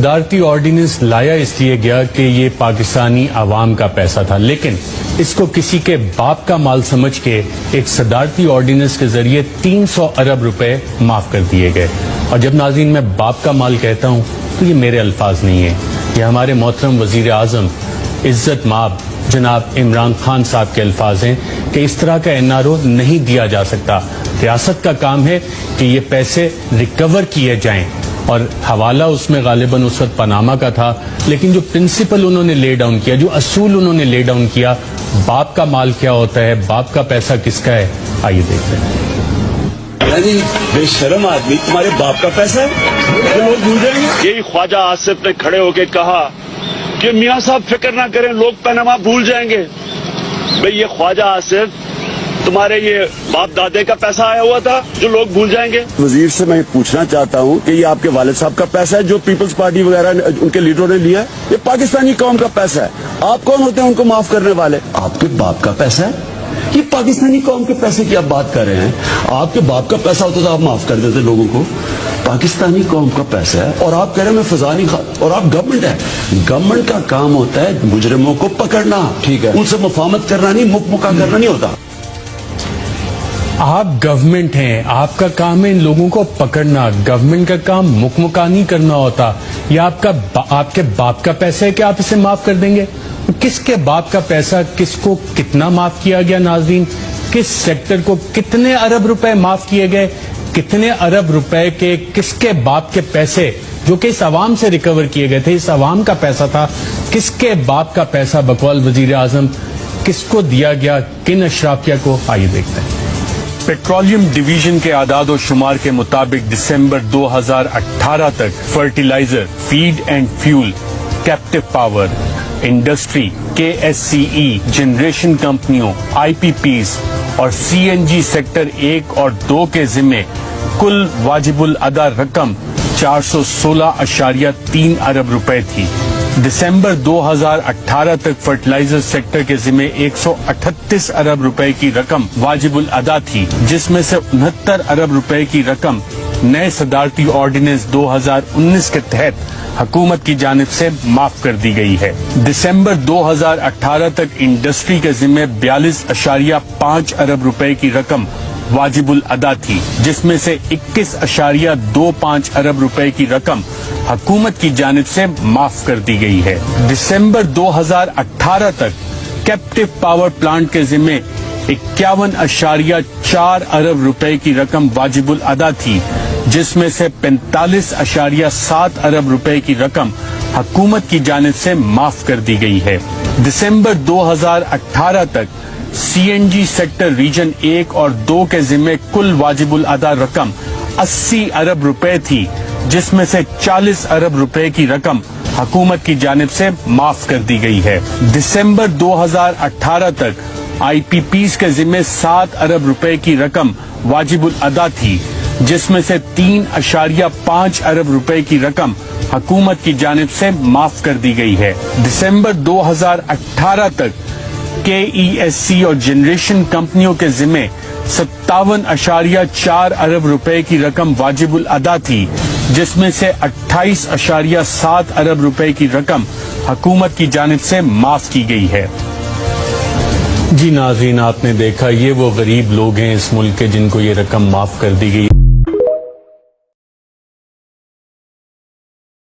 صدارتی آرڈیننس لایا اس لیے گیا کہ یہ پاکستانی عوام کا پیسہ تھا، لیکن اس کو کسی کے باپ کا مال سمجھ کے ایک صدارتی آرڈیننس کے ذریعے 300 ارب روپے معاف کر دیے گئے۔ اور جب ناظرین میں باپ کا مال کہتا ہوں تو یہ میرے الفاظ نہیں ہیں، یہ ہمارے محترم وزیر اعظم عزت مآب جناب عمران خان صاحب کے الفاظ ہیں کہ اس طرح کا NRO نہیں دیا جا سکتا۔ ریاست کا کام ہے کہ یہ پیسے ریکور کیے جائیں، اور حوالہ اس میں غالباً اس وقت پاناما کا تھا، لیکن جو پرنسپل انہوں نے لے ڈاؤن کیا، جو اصول انہوں نے لے ڈاؤن کیا، باپ کا مال کیا ہوتا ہے، باپ کا پیسہ کس کا ہے، آئیے دیکھتے ہیں۔ بے شرم آدمی، تمہارے باپ کا پیسہ ہے، لوگ بھول جائیں گے۔ یہی خواجہ آصف نے کھڑے ہو کے کہا کہ میاں صاحب فکر نہ کریں، لوگ پاناما بھول جائیں گے۔ بھئی یہ خواجہ آصف تمہارے یہ باپ دادے کا پیسہ آیا ہوا تھا جو لوگ بھول جائیں گے؟ وزیر سے میں پوچھنا چاہتا ہوں کہ یہ آپ کے والد صاحب کا پیسہ ہے جو پیپلز پارٹی وغیرہ ان کے لیڈروں نے لیا ہے، یہ پاکستانی قوم کا پیسہ ہے، آپ کون ہوتے ہیں ان کو معاف کرنے والے؟ آپ کے باپ کا پیسہ ہے، یہ پاکستانی قوم کے پیسے کی آپ بات کر رہے ہیں۔ آپ کے باپ کا پیسہ ہوتا تو آپ معاف کر دیتے لوگوں کو، پاکستانی قوم کا پیسہ ہے، اور آپ کہہ رہے ہیں میں فضا نہیں اور آپ گورنمنٹ ہے، گورنمنٹ کا کام ہوتا ہے مجرموں کو پکڑنا، ٹھیک ہے، ان سے مفاہمت کرنا نہیں، مکا کرنا نہیں ہوتا۔ آپ گورنمنٹ ہیں، آپ کا کام ہے ان لوگوں کو پکڑنا، گورنمنٹ کا کام مکمکا نہیں کرنا ہوتا۔ یہ آپ کے باپ کا پیسہ ہے کہ آپ اسے معاف کر دیں گے؟ کس کے باپ کا پیسہ کس کو کتنا معاف کیا گیا ناظرین؟ کس سیکٹر کو کتنے ارب روپے معاف کیے گئے؟ کتنے ارب روپے کے کس کے باپ کے پیسے جو کہ اس عوام سے ریکور کیے گئے تھے، اس عوام کا پیسہ تھا، کس کے باپ کا پیسہ بقول وزیر اعظم کس کو دیا گیا، کن اشرافیہ کو؟ آئیے دیکھتے ہیں۔ پیٹرولیم ڈویژن کے اعداد و شمار کے مطابق دسمبر 2018 تک fertilizer, feed and fuel, captive power, industry, KSCE، generation کمپنیوں، IPPs اور CNG سیکٹر 1 اور 2 کے ذمے کل واجب الادا رقم 416.3 ارب روپے تھی۔ دسمبر 2018 تک فرٹیلائزر سیکٹر کے ذمے 138 ارب روپے کی رقم واجب الادا تھی، جس میں سے 69 ارب روپے کی رقم نئے صدارتی آرڈیننس 2019 کے تحت حکومت کی جانب سے معاف کر دی گئی ہے۔ دسمبر 2018 تک انڈسٹری کے ذمے 42.5 ارب روپے کی رقم واجب الادا تھی، جس میں سے 21.25 ارب روپے کی رقم حکومت کی جانب سے معاف کر دی گئی ہے۔ دسمبر 2018 تک کیپٹو پاور پلانٹ کے ذمے 51.4 ارب روپے کی رقم واجب الادا تھی، جس میں سے 45.7 ارب روپے کی رقم حکومت کی جانب سے معاف کر دی گئی ہے۔ دسمبر 2018 تک CNG سیکٹر ریجن 1 اور 2 کے ذمے کل واجب الادا رقم 80 ارب روپے تھی، جس میں سے 40 ارب روپے کی رقم حکومت کی جانب سے معاف کر دی گئی ہے۔ دسمبر 2018 تک IPPs کے ذمے 7 ارب روپے کی رقم واجب الادا تھی، جس میں سے 3.5 ارب روپے کی رقم حکومت کی جانب سے معاف کر دی گئی ہے۔ دسمبر 2018 تک KESC اور جنریشن کمپنیوں کے ذمے 57.4 ارب روپے کی رقم واجب الادا تھی، جس میں سے 28.7 ارب روپے کی رقم حکومت کی جانب سے معاف کی گئی ہے۔ جی ناظرین، آپ نے دیکھا یہ وہ غریب لوگ ہیں اس ملک کے جن کو یہ رقم معاف کر دی گئی۔